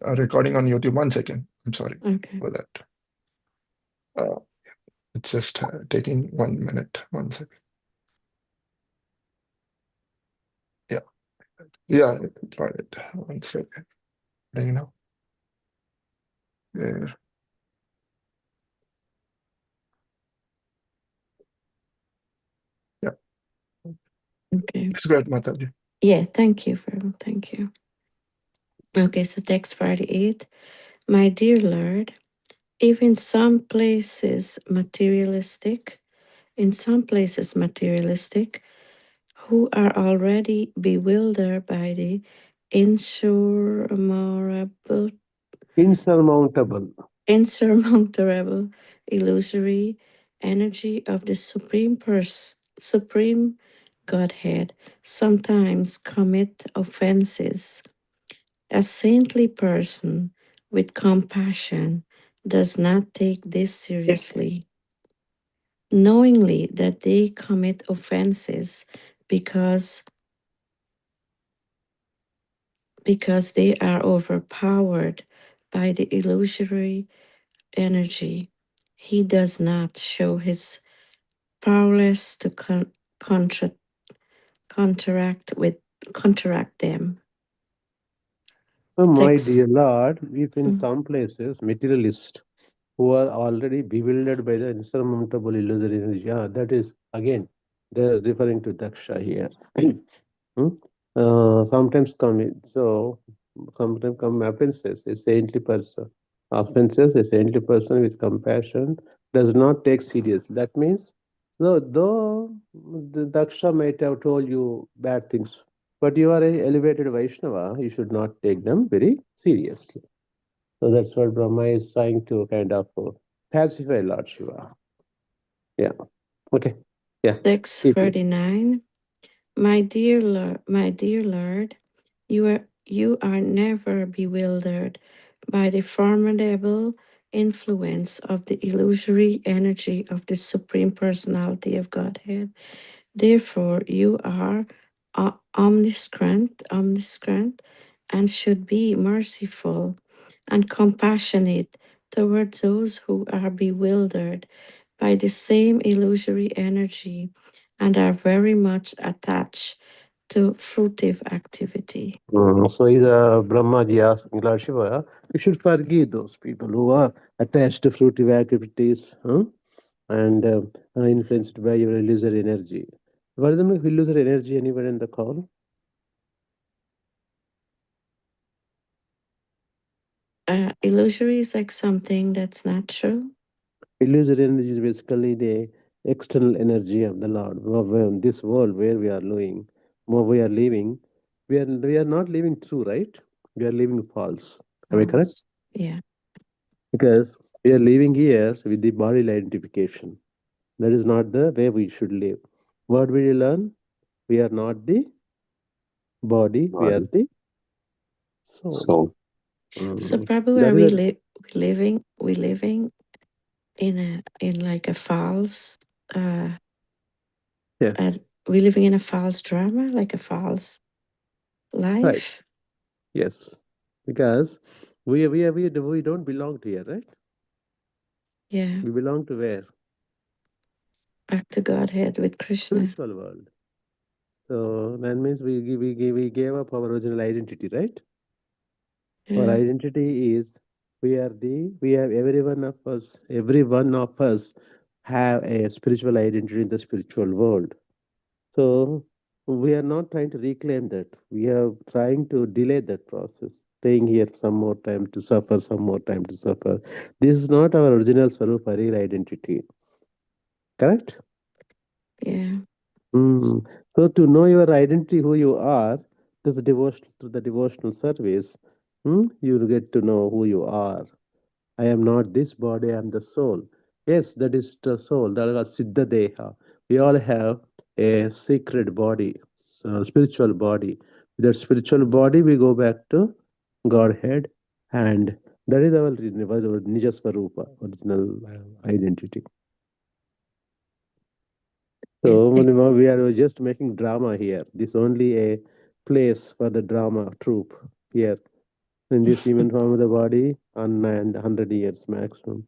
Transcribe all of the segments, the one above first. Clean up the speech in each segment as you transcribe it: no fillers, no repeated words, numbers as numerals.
recording on YouTube. 1 second. I'm sorry Okay. for that. It's just taking 1 minute. 1 second. Yeah. Yeah. Got it. 1 second. You know. Yeah. Yeah. Okay. It's great, Mataji. Yeah, thank you, Pharaoh. Thank you. Okay, so text 48. My dear Lord, even some places materialistic, in some places materialistic, who are already bewildered by the insurmountable, Insurmountable. insurmountable illusory energy of the Supreme Godhead, sometimes commit offenses. A saintly person with compassion does not take this seriously, knowingly that they commit offenses because they are overpowered by the illusory energy. He does not show his powerless to contra- counteract with counteract them. So, my dear Text. Lord, if in Mm. some places materialists who are already bewildered by the insurmountable illusory energy, that is again they're referring to Daksha here. Hmm? Sometimes sometimes come offenses. A saintly person, offenses. A saintly person with compassion does not take serious. That means, no, though the Daksha might have told you bad things, but you are a elevated Vaishnava, you should not take them very seriously. So that's what Brahma is trying to kind of pacify Lord Shiva. Yeah. Okay. Yeah. Text Keep it. 39. My dear Lord, you are never bewildered by the formidable influence of the illusory energy of the Supreme Personality of Godhead. Therefore, you are omniscient, and should be merciful and compassionate toward those who are bewildered by the same illusory energy and are very much attached to fruitive activity. So is Brahmaji asking Lord Shiva, you should forgive those people who are attached to fruitive activities, and influenced by your illusory energy. What is the meaning of illusory energy? Anyone in the call? Illusory is like something that's not true. Illusory energy is basically the external energy of the Lord. This world where we are living, where we are living, we are not living true, right? We are living false. Am I correct? False. Yeah. Because we are living here with the body identification. That is not the way we should live. What we learn? We are not the body, we are Body. the soul. So, So, Mm. Prabhu, That are is a, we living in like a false uh, yeah, we living in a false drama, like a false right. life? Yes. Because we don't belong to here, right? Yeah. We belong to where? Back to Godhead with Krishna. Spiritual world. So that means we gave up our original identity, right? Our Yeah. identity is we have every one of us have a spiritual identity in the spiritual world. So we are not trying to reclaim that. We are trying to delay that process, staying here some more time to suffer, some more time to suffer. This is not our original Swarupa, real identity. Correct? Yeah. Mm. So to know your identity, who you are, this devotion through the devotional service, you will get to know who you are. I am not this body, I am the soul. Yes, that is the soul, that is Siddha Deha. We all have a sacred body, spiritual body. With that spiritual body, we go back to Godhead, and that is our Nija Swarupa, original identity. Yeah. So we are just making drama here. This only a place for the drama troupe here. in this human form of the body, 100 years maximum.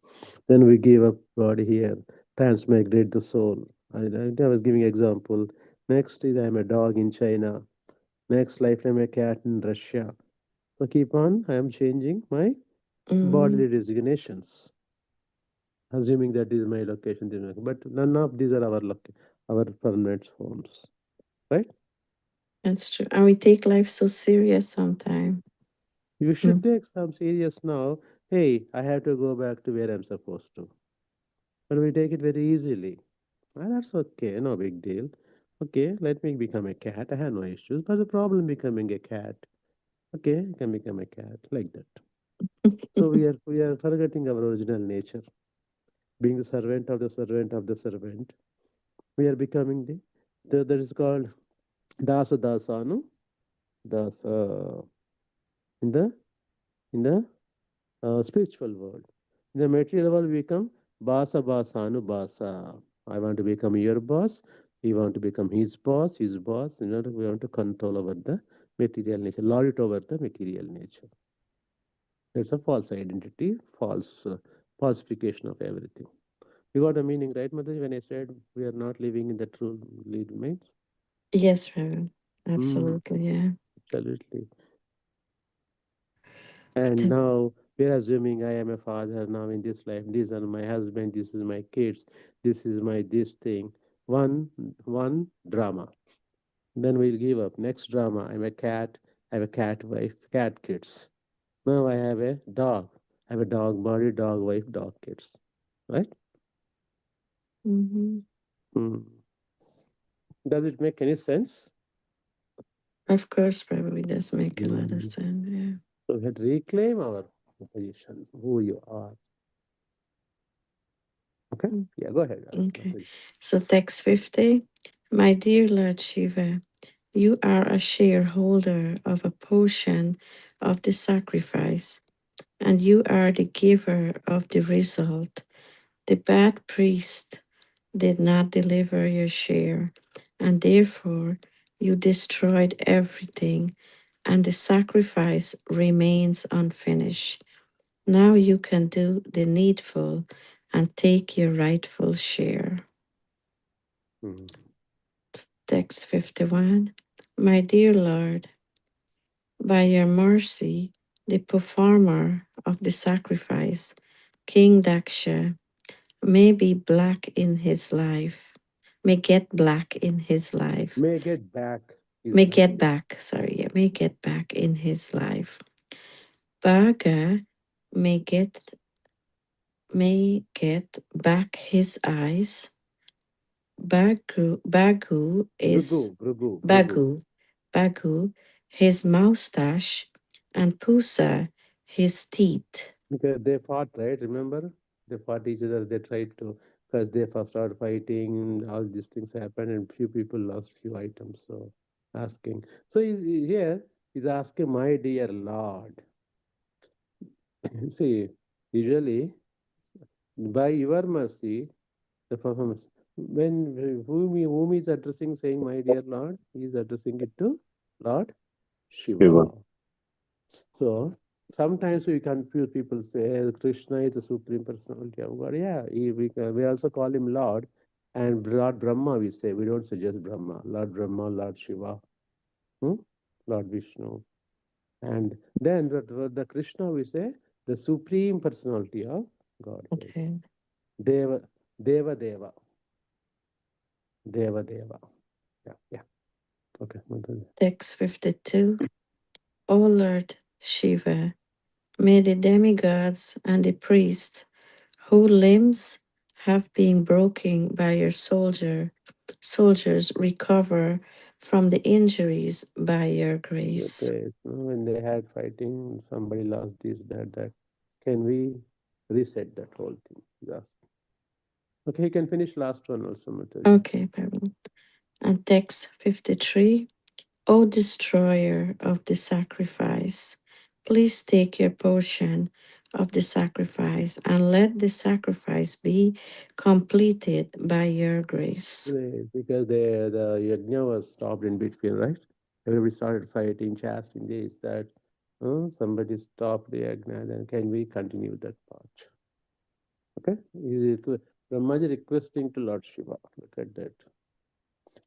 Then we give up body here, transmigrate the soul. I was giving example. Next is I'm a dog in China. Next life I'm a cat in Russia. So keep on, I am changing my bodily designations, assuming that is my location. But none of these are our permanent forms, right? That's true. And we take life so serious sometimes. You should take some serious now. Hey, I have to go back to where I'm supposed to. But we take it very easily. Ah, that's okay, no big deal. Okay, let me become a cat. I have no issues. But the problem becoming a cat. Okay, I can become a cat like that. So we are forgetting our original nature, being the servant of the servant of the servant. We are becoming the that is called dasa dasanu dasa in the spiritual world. In the material world, we become basa basanu basa. I want to become your boss. He want to become his boss, his boss. We want to control over the material nature, lord it over the material nature. It's a false identity, falsification of everything. You got the meaning, right, Mother? When I said we are not living in the true lead remains? Yes, Reverend. Absolutely, yeah. Absolutely. And now we're assuming I am a father now in this life. These are my husband. This is my kids. This is my this thing. One drama. Then we'll give up. Next drama. I'm a cat. I have a cat wife, cat kids. Now I have a dog. I have a dog body, dog wife, dog kids. Right? Mm-hmm. Hmm. Does it make any sense? Of course, probably does make a lot of Hmm. sense. Yeah. So we had to reclaim our position, who you are. Okay? Yeah, go ahead. Okay. So, text 50. My dear Lord Shiva, you are a shareholder of a portion of the sacrifice, and you are the giver of the result. The bad priest did not deliver your share, and therefore you destroyed everything, and the sacrifice remains unfinished. Now you can do the needful and take your rightful share. Hmm. Text 51. My dear Lord, by your mercy, the performer of the sacrifice, King Daksha, may be black in his life, may get black in his life, May get back his may life. get back, sorry, yeah, may get back in his life. Bhaga may get back his eyes. Bagu is Bhrigu. Bagu, his moustache, and Pusa, his teeth. Because they fought, right? Remember? They fought each other. They tried to, because they first started fighting. All these things happened, and few people lost few items. So, asking. So, here, he's asking, my dear Lord. See, usually, by your mercy, the performance. When whom is addressing, saying, my dear Lord, he is addressing it to Lord Shiva. So sometimes we confuse people say Krishna is the supreme personality of God. Yeah, we also call him Lord, and Lord Brahma we say. We don't say just Brahma. Lord Brahma, Lord Shiva, hmm? Lord Vishnu, and then the Krishna we say the supreme personality of Godhead. Okay. Deva, Deva, Deva, Deva, Deva. Yeah, yeah. Okay. Text 52. O Lord Shiva, may the demigods and the priests whose limbs have been broken by your soldiers recover from the injuries by your grace. Okay. So when they had fighting, somebody lost this, that. Can we reset that whole thing? Yeah. Okay, you can finish last one also, Mataji. Okay, Bible. And text 53. O destroyer of the sacrifice, please take your portion of the sacrifice and let the sacrifice be completed by your grace. Right, because the yajna was stopped in between, right? Everybody started fighting, chasing this, that. Somebody stop the yajna, then can we continue that part? Okay, Brahmaji requesting to Lord Shiva. Look at that.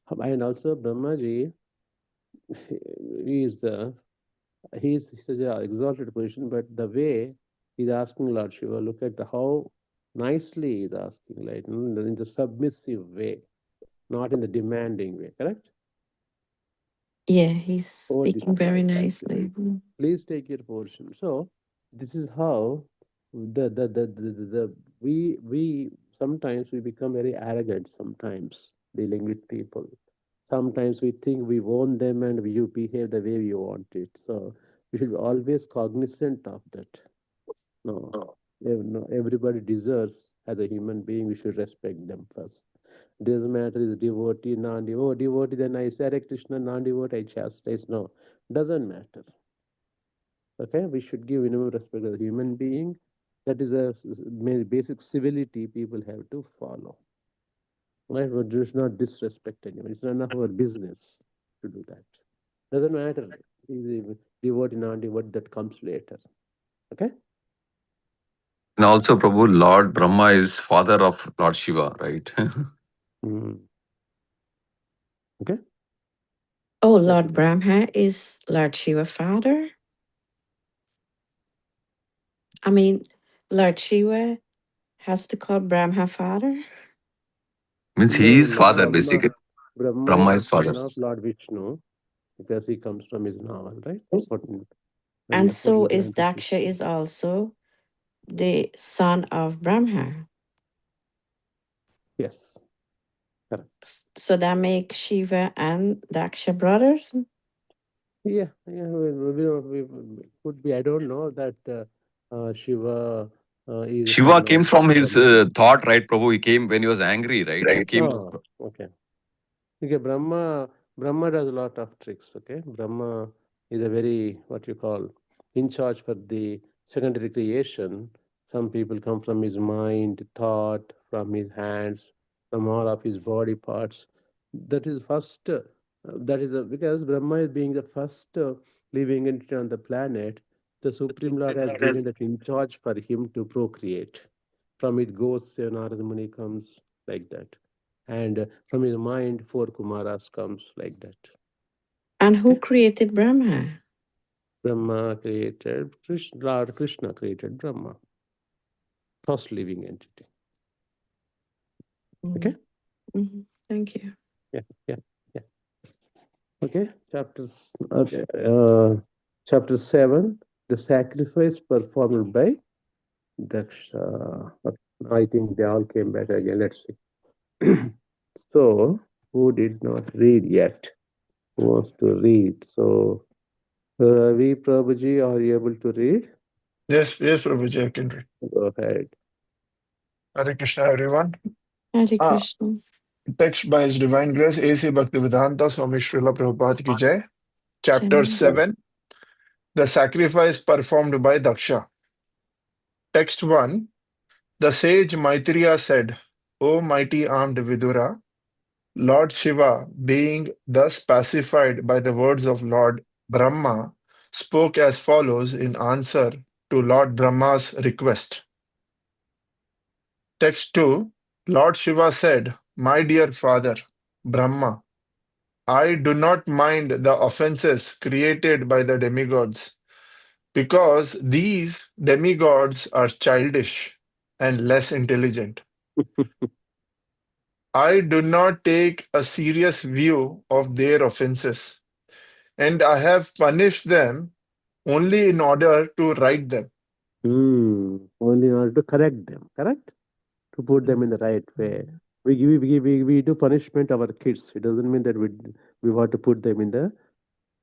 And also Brahmaji is he's such an exalted position, but the way he's asking Lord Shiva, look at how nicely he's asking, like in the submissive way, not in the demanding way, correct? Yeah, he's Oh, speaking very nicely. Please take your portion. So this is how we sometimes we become very arrogant sometimes dealing with people. Sometimes we think we own them and you behave the way we want it. So we should be always cognizant of that. No, no, everybody deserves as a human being. We should respect them first. Doesn't matter is devotee, non-devotee. Devotee, then I say Hare Krishna, non-devotee, I chastise. No, doesn't matter. Okay, we should give minimum respect as a human being. That is a basic civility people have to follow. Right? But just not disrespect anyone. It's none of our business to do that. Doesn't matter. Devotee, non-devotee, that comes later. Okay? And also, Prabhu, Lord Brahma is father of Lord Shiva, right? Okay? Oh, Lord Brahma is Lord Shiva father? I mean, Lord Shiva has to call Brahma father? Means he is father, basically. Brahma Brahma is is the father. son of Lord Vishnu because he comes from his novel, right? And so is Daksha is also the son of Brahma. Yes. Correct. So that makes Shiva and Daksha brothers? Yeah, we could be. I don't know that Shiva is Shiva came from his Brahma. thought, right, Prabhu? He came when he was angry, right? He came. Okay. Okay, Brahma does a lot of tricks. Okay, Brahma is a very what you call in charge for the secondary creation. Some people come from his mind, thought, from his hands, from all of his body parts. That is first. That is because Brahma is being the first living entity on the planet. The Supreme Lord has given that in charge for him to procreate. From it goes, Narada Muni comes like that. And from his mind, 4 Kumaras comes like that. And who created Brahma? Brahma created Krishna, Lord Krishna created Brahma, first living entity. Okay? Thank you. Yeah. Okay, chapter 7, the sacrifice performed by Daksha. I think they all came back again. Let's see. So, who did not read yet? Who wants to read? So, Ravi Prabhuji, are you able to read? Yes, Prabhuji, I can read. Go ahead. Hare Krishna, everyone. Hare Krishna. Text by His Divine Grace, A.C. Bhaktivedanta Swami Srila Prabhupada Ki Jai. Chapter 7, the sacrifice performed by Daksha. Text 1, the sage Maitreya said, O mighty armed Vidura, Lord Shiva, being thus pacified by the words of Lord Brahma, spoke as follows in answer to Lord Brahma's request. Text 2, Lord Shiva said, My dear father, Brahma, I do not mind the offenses created by the demigods, because these demigods are childish and less intelligent. I do not take a serious view of their offenses, and I have punished them only in order to right them. Only in order to correct them, correct? To put them in the right way. We do punishment our kids. It doesn't mean that we want to put them in the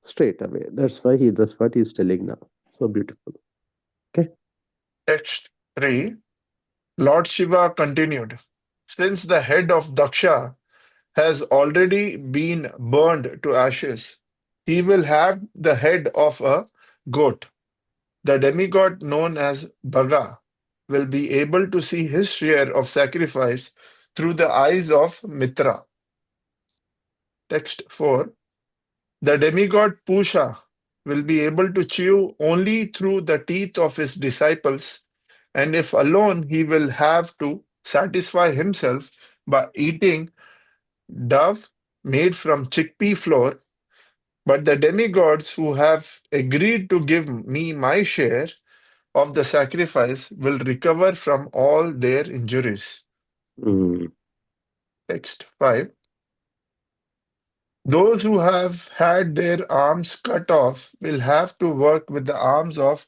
straight away. That's what he's telling now. So beautiful. Okay. Text 3, Lord Shiva continued, since the head of Daksha has already been burned to ashes, he will have the head of a goat. The demigod known as Bhaga will be able to see his share of sacrifice through the eyes of Mitra. Text 4. The demigod Pusha will be able to chew only through the teeth of his disciples, and if alone, he will have to satisfy himself by eating dough made from chickpea flour. But the demigods who have agreed to give me my share of the sacrifice will recover from all their injuries. Mm. Text 5. Those who have had their arms cut off will have to work with the arms of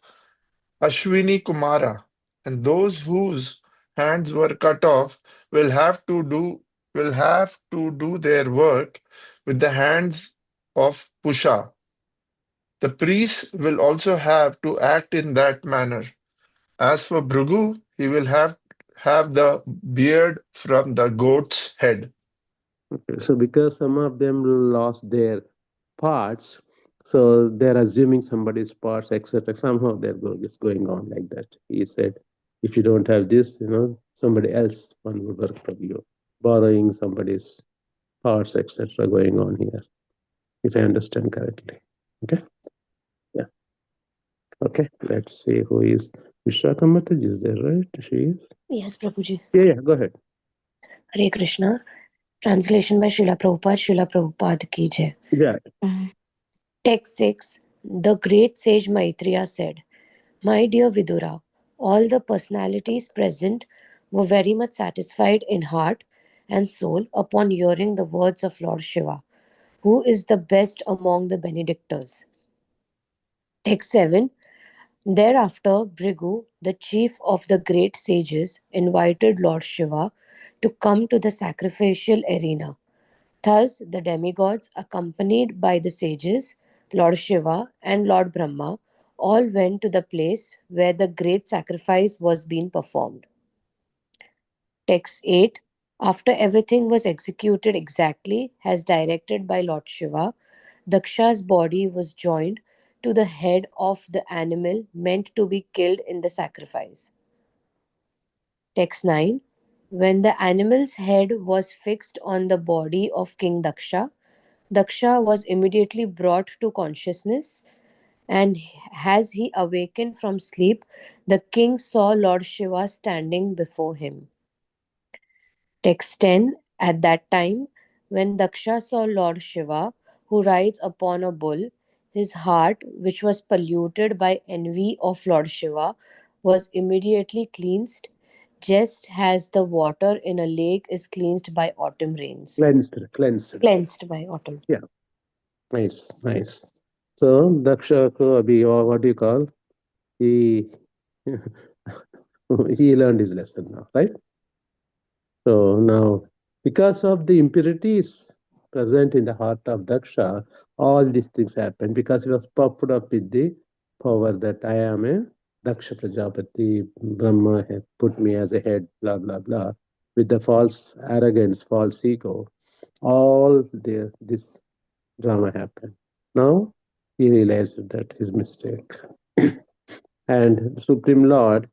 Ashwini Kumara, and those whose hands were cut off will have to do their work with the hands of Pusha. The priests will also have to act in that manner. As for Bhrigu, he will have the beard from the goat's head. Okay. So because some of them lost their parts, so they're assuming somebody's parts, etc. Somehow it's going on like that. He said, if you don't have this, somebody else one will work for you, borrowing somebody's parts, etc. going on here, if I understand correctly. Okay. Yeah. Okay. Let's see who is Vishaka Mataji. Is there, right? She is. Yes, Prabhuji. Yeah. Go ahead. Hare Krishna. Translation by Srila Prabhupada ki jai. Yeah. Text 6. The great sage Maitreya said, My dear Vidura, all the personalities present were very much satisfied in heart and soul upon hearing the words of Lord Shiva, who is the best among the benedictors. Text 7. Thereafter, Bhrigu, the chief of the great sages, invited Lord Shiva to come to the sacrificial arena. Thus, the demigods, accompanied by the sages, Lord Shiva and Lord Brahma, all went to the place where the great sacrifice was being performed. Text 8. After everything was executed exactly as directed by Lord Shiva, Daksha's body was joined to the head of the animal meant to be killed in the sacrifice. Text 9. When the animal's head was fixed on the body of King Daksha, Daksha was immediately brought to consciousness, and as he awakened from sleep, the king saw Lord Shiva standing before him. Text 10. At that time, when Daksha saw Lord Shiva, who rides upon a bull, his heart, which was polluted by envy of Lord Shiva, was immediately cleansed, just as the water in a lake is cleansed by autumn rains. Cleansed. By autumn. Yeah. Nice. So Daksha, what do you call? He he learned his lesson now, right? So now, because of the impurities present in the heart of Daksha, all these things happened because he was puffed up with the power that I am a Daksha Prajapati, Brahma had put me as a head, blah blah blah, with the false arrogance, false ego. All this drama happened. Now he realized that his mistake. And Supreme Lord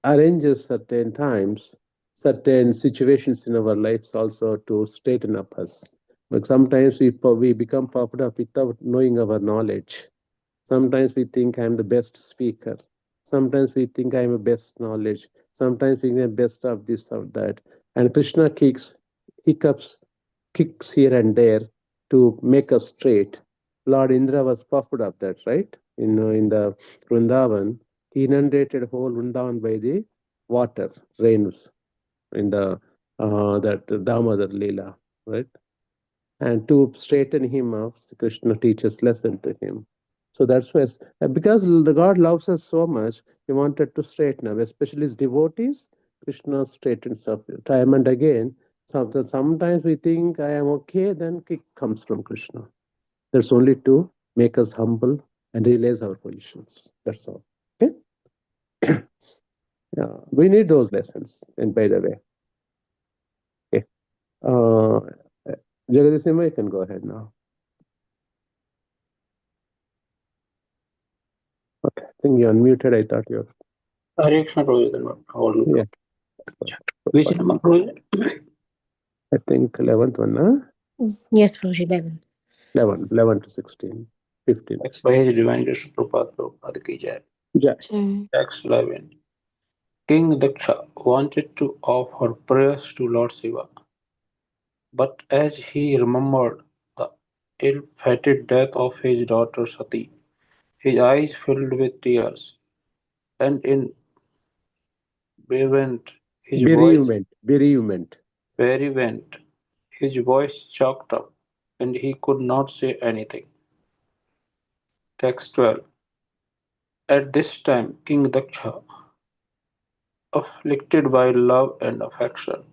arranges certain times, certain situations in our lives also to straighten up us. But sometimes we become puffed up without knowing our knowledge. Sometimes we think I'm the best speaker. Sometimes we think I'm the best knowledge. Sometimes we think I'm the best of this or that. And Krishna hiccups, kicks here and there to make us straight. Lord Indra was puffed up that, right? In the Vrindavan, he inundated whole Vrindavan by the water, rains in the that Damodar Leela, right? And to straighten him up, Krishna teaches lesson to him. So that's why, because the God loves us so much, he wanted to straighten up, especially his devotees. Krishna straightens up time and again. Sometimes we think I am okay, then kick comes from Krishna. That's only to make us humble and realize our positions. That's all. Okay. Yeah, we need those lessons. And by the way, okay. Jagadish Nima, you can go ahead now. Okay, I think you're unmuted. I thought you're. Hare Krishna, Prabhuji. Yeah. Which number, Prabhuji? I think 11th one, huh? Yes, Prabhuji, 11. 11 to 16. 15. Text by His Divine Grace Prabhupada Ki Jai. Yeah. Jai. Text 11. King Daksha wanted to offer prayers to Lord Shiva, but as he remembered the ill-fated death of his daughter Sati, his eyes filled with tears, and in bereavement his voice Bereavement. choked up, and he could not say anything. Text 12. At this time King Daksha, afflicted by love and affection,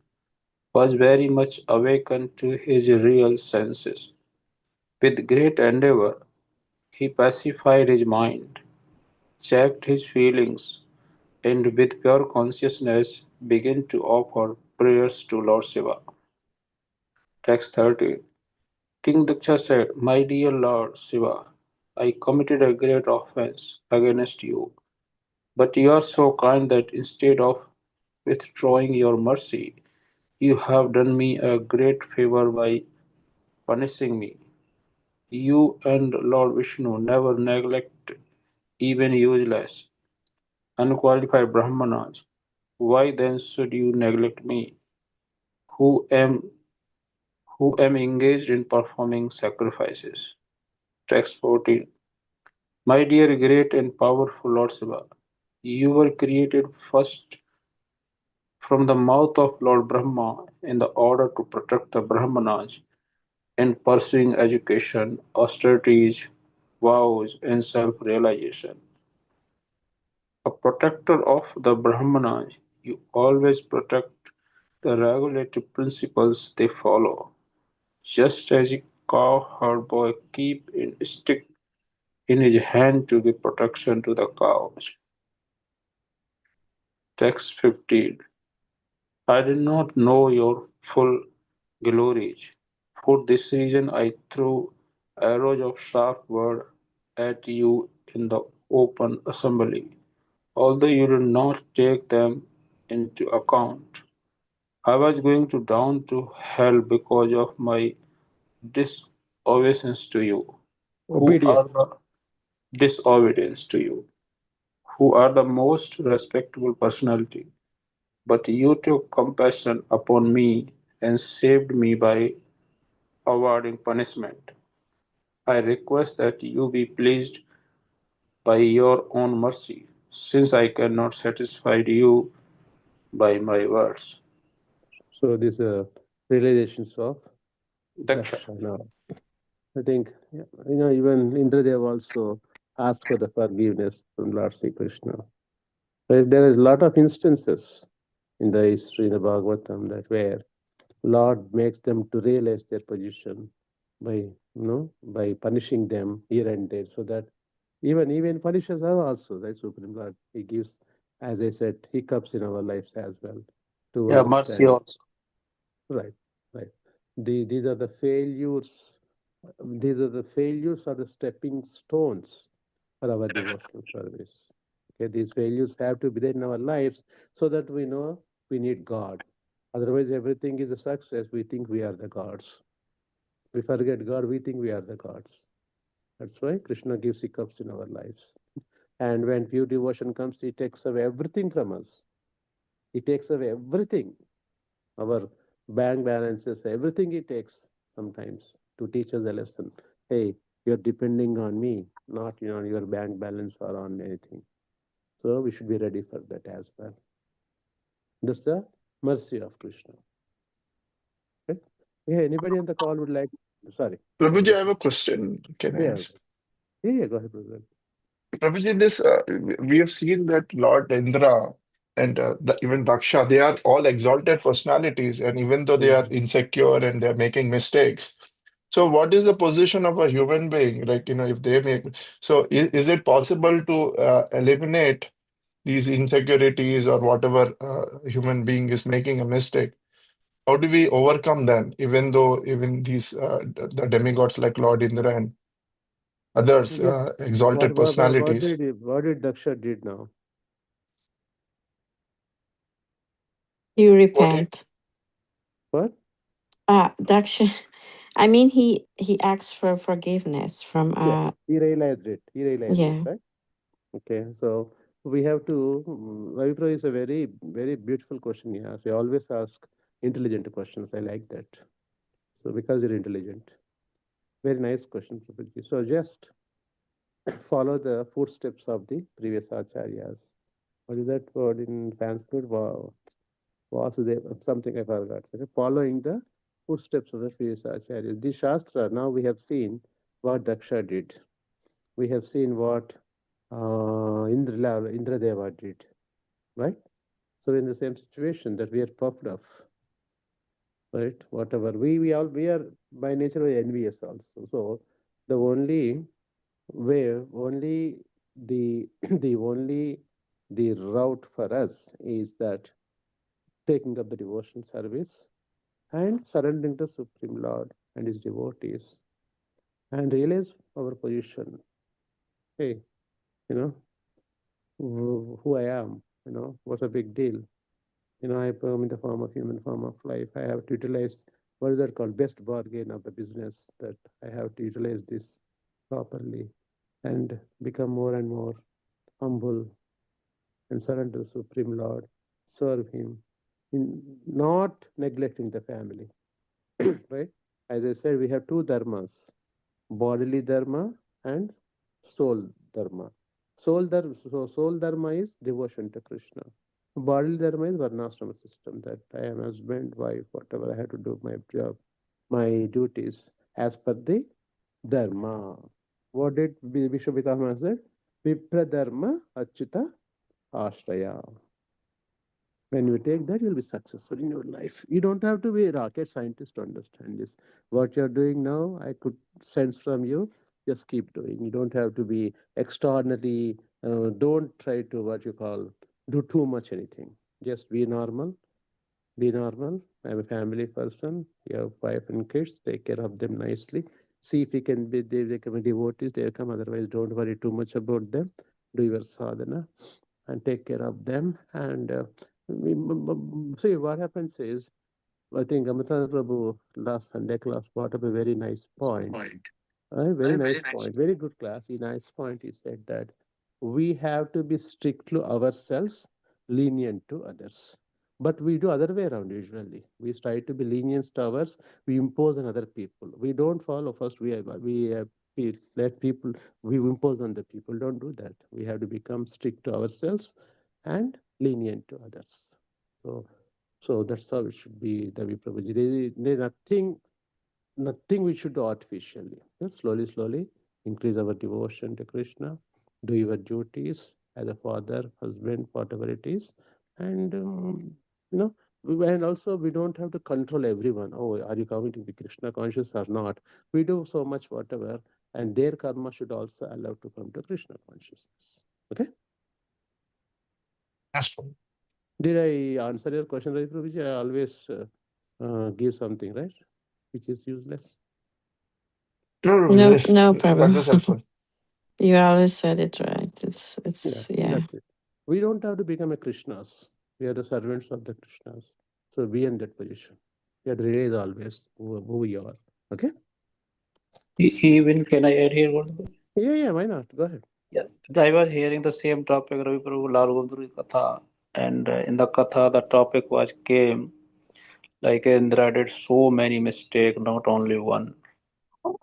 was very much awakened to his real senses. With great endeavor, he pacified his mind, checked his feelings, and with pure consciousness began to offer prayers to Lord Shiva. Text 13. King Daksha said, My dear Lord Shiva, I committed a great offense against you, but you are so kind that instead of withdrawing your mercy, you have done me a great favor by punishing me. You and Lord Vishnu never neglect even useless, unqualified Brahmanas. Why then should you neglect me, who am who am engaged in performing sacrifices? Text 14. My dear great and powerful Lord Shiva, you were created first from the mouth of Lord Brahma in the order to protect the Brahmanas in pursuing education, austerities, vows, and self-realization. A protector of the Brahmanas, you always protect the regulative principles they follow, just as a cowherd boy keeps a stick in his hand to give protection to the cows. Text 15. I did not know your full glories. For this reason I threw arrows of sharp word at you in the open assembly, although you did not take them into account. I was going to down to hell because of my disobedience to you, who are Obedient. the disobedience to you, who are the most respectable personality. But you took compassion upon me and saved me by awarding punishment. I request that you be pleased by your own mercy, since I cannot satisfy you by my words. So these are realizations of Daksha. Daksha now. I think, even Indradev also asked for the forgiveness from Lord Sri Krishna. Right? There is a lot of instances in the history in the Bhagavatam that where Lord makes them to realize their position by punishing them here and there, so that even punishes us also, right? Supreme Lord, He gives, as I said, hiccups in our lives as well to Yeah, mercy understand. also. Right, right. These are the failures. These are the failures are the stepping stones for our devotional service. Okay, these failures have to be there in our lives so that we know we need God. Otherwise, everything is a success. We think we are the gods. We forget God. We think we are the gods. That's why Krishna gives hiccups in our lives. And when pure devotion comes, He takes away everything from us. He takes away everything. Our bank balances, everything He takes sometimes to teach us a lesson. Hey, you're depending on me, not on your bank balance or on anything. So we should be ready for that as well. That's the mercy of Krishna. Okay? Yeah, anybody on the call would like? Sorry. Prabhuji, I have a question. Can I Yeah, ask? yeah, go ahead, brother. Prabhuji, we have seen that Lord Indra and even Daksha, they are all exalted personalities, and even though they are insecure and they're making mistakes, so what is the position of a human being? Like, if they make, so is it possible to eliminate these insecurities or whatever human being is making a mistake? How do we overcome them, even though even these the demigods like Lord Indra and others, Okay. exalted personalities? What did Daksha did now? You What? repent. What? Daksha, I mean, he asked for forgiveness from Yes, he realized it. He realized yeah. it, right? Okay, so we have to. Ravi Prabhu is a very, very beautiful question he asks. He always ask intelligent questions. I like that. So because you're intelligent, very nice question, Prabhuji. So just follow the footsteps of the previous acharyas. What is that word in Sanskrit? Wow, Vasudeva, something I forgot. Okay? Following the footsteps of the previous acharyas. The Shastra, now we have seen what Daksha did. We have seen what Indradeva did, right? So in the same situation that we are puffed up, right? Whatever we are by nature envious also. So the only way, only the the route for us is that taking up the devotion service and surrendering to Supreme Lord and his devotees and realize our position. Hey, you know, who I am, what's a big deal? I am in the form of human form of life. I have to utilize what is that called best bargain of the business, that I have to utilize this properly and become more and more humble and surrender to the Supreme Lord, serve him, in not neglecting the family. Right? As I said, we have two dharmas, bodily dharma and soul dharma. Soul dharma is devotion to Krishna. Bodily dharma is varnashrama system, that I am husband, wife, whatever I have to do, my job, my duties as per the dharma. What did Vishwabhitama said? Vipra dharma achyuta ashraya. When you take that, you'll be successful in your life. You don't have to be a rocket scientist to understand this. What you're doing now, I could sense from you. Just keep doing. You don't have to be extraordinarily. Don't try to what you call do too much anything. Just be normal. Be normal. I'm a family person. You have wife and kids. Take care of them nicely. See if you can be they can be devotees. They come. Otherwise, don't worry too much about them. Do your sadhana and take care of them. And see what happens is, I think Amitana Prabhu last Sunday class brought up a very nice point. A very nice point. Very good class. A nice point. He said that we have to be strict to ourselves, lenient to others. But we do other way around usually. We try to be lenient to ours. We impose on other people. We don't follow first. We let people. We impose on the people. Don't do that. We have to become strict to ourselves and lenient to others. So that's how it should be. The Prabhuji. There's nothing we should do artificially. Just slowly increase our devotion to Krishna, do your duties as a father, husband, whatever it is, and and also we don't have to control everyone. Oh, are you going to be Krishna conscious or not? We do so much whatever, and their karma should also allow to come to Krishna consciousness. Okay. Yes, Prabhu. Did I answer your question, Ravi Prabhuji? I always give something, right, which is useless. No, No, that no that problem. was helpful. You always said it right. It's yeah. That's it. We don't have to become a Krishnas. We are the servants of the Krishnas. So be in that position. You have to realize always who you are. Okay? Even can I add here one? Yeah, why not? Go ahead. Yeah, I was hearing the same topic, Ravi Prabhu Lal Gundru Katha, and in the Katha, the topic was came like Indra did so many mistakes, not only one,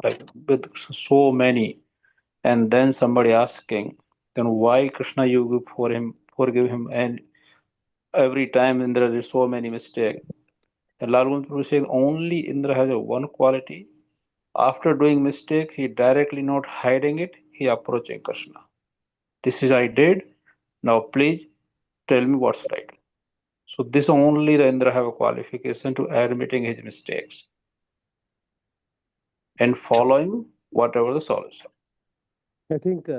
like with so many, and then somebody asking, then why Krishna you forgive him, and every time Indra did so many mistakes. And Lal Gundru saying only Indra has a one quality. After doing mistake, he directly not hiding it, he approaching Krishna. This is I did. Now please tell me what's right. So this only the Indra have a qualification to admitting his mistakes and following whatever the solution. I think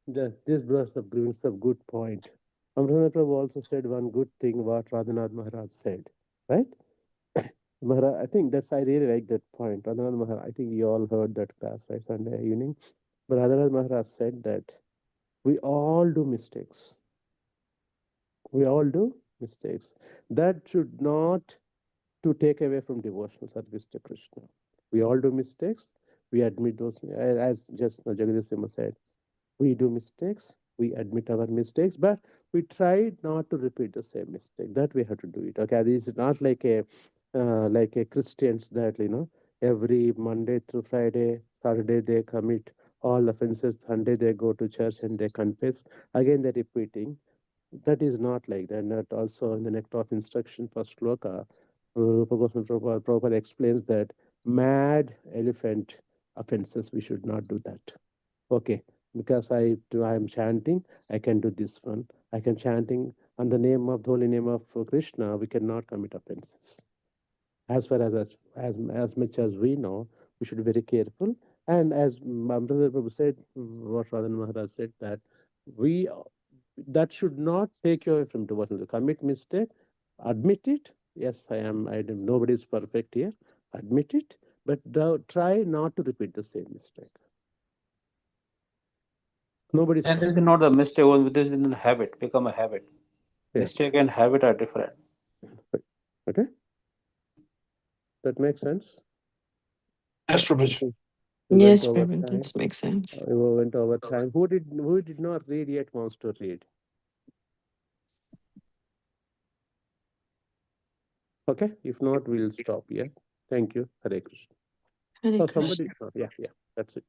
this brings up good point. Amrita Prabhu also said one good thing what Radhanath Maharaj said, right? Maharaj, I think I really like that point. Radhanath Maharaj, I think you all heard that class, right, Sunday evening. But Radhanath Maharaj said that we all do mistakes. We all do mistakes. That should not to take away from devotional service to Krishna. We all do mistakes. We admit those, as just now Jagadish Sima said. We do mistakes. We admit our mistakes, but we try not to repeat the same mistake. That we have to do it. Okay, this is not like a Christians that every Monday through Friday, Saturday they commit all offenses. Sunday they go to church and they confess. Again they're repeating. That is not like that. Not also in the nectar of instruction for sloka, Rupa Goswami Prabhupada explains that mad elephant offenses, we should not do that. Okay, because I am chanting, I can do this one. I can chanting on the name of the holy name of Krishna, we cannot commit offenses. As far as much as we know, we should be very careful. And as my brother Prabhu said, what Radhan Maharaj said, that we that should not take you away from devotion. Commit mistake, admit it. Yes, I am. Nobody is perfect here. Admit it, but try not to repeat the same mistake. Nobody's And this perfect. is not the mistake, this is a habit, become a habit. Yeah. Mistake and habit are different. Okay, that makes sense. Yes, Prabhuji. We went Yes, over Prabhu, time. this makes sense. We went over time. Who did not read yet wants to read? Okay, if not, we'll stop here. Thank you. Hare Krishna. Hare Oh, Krishna. somebody. Oh, yeah, that's it.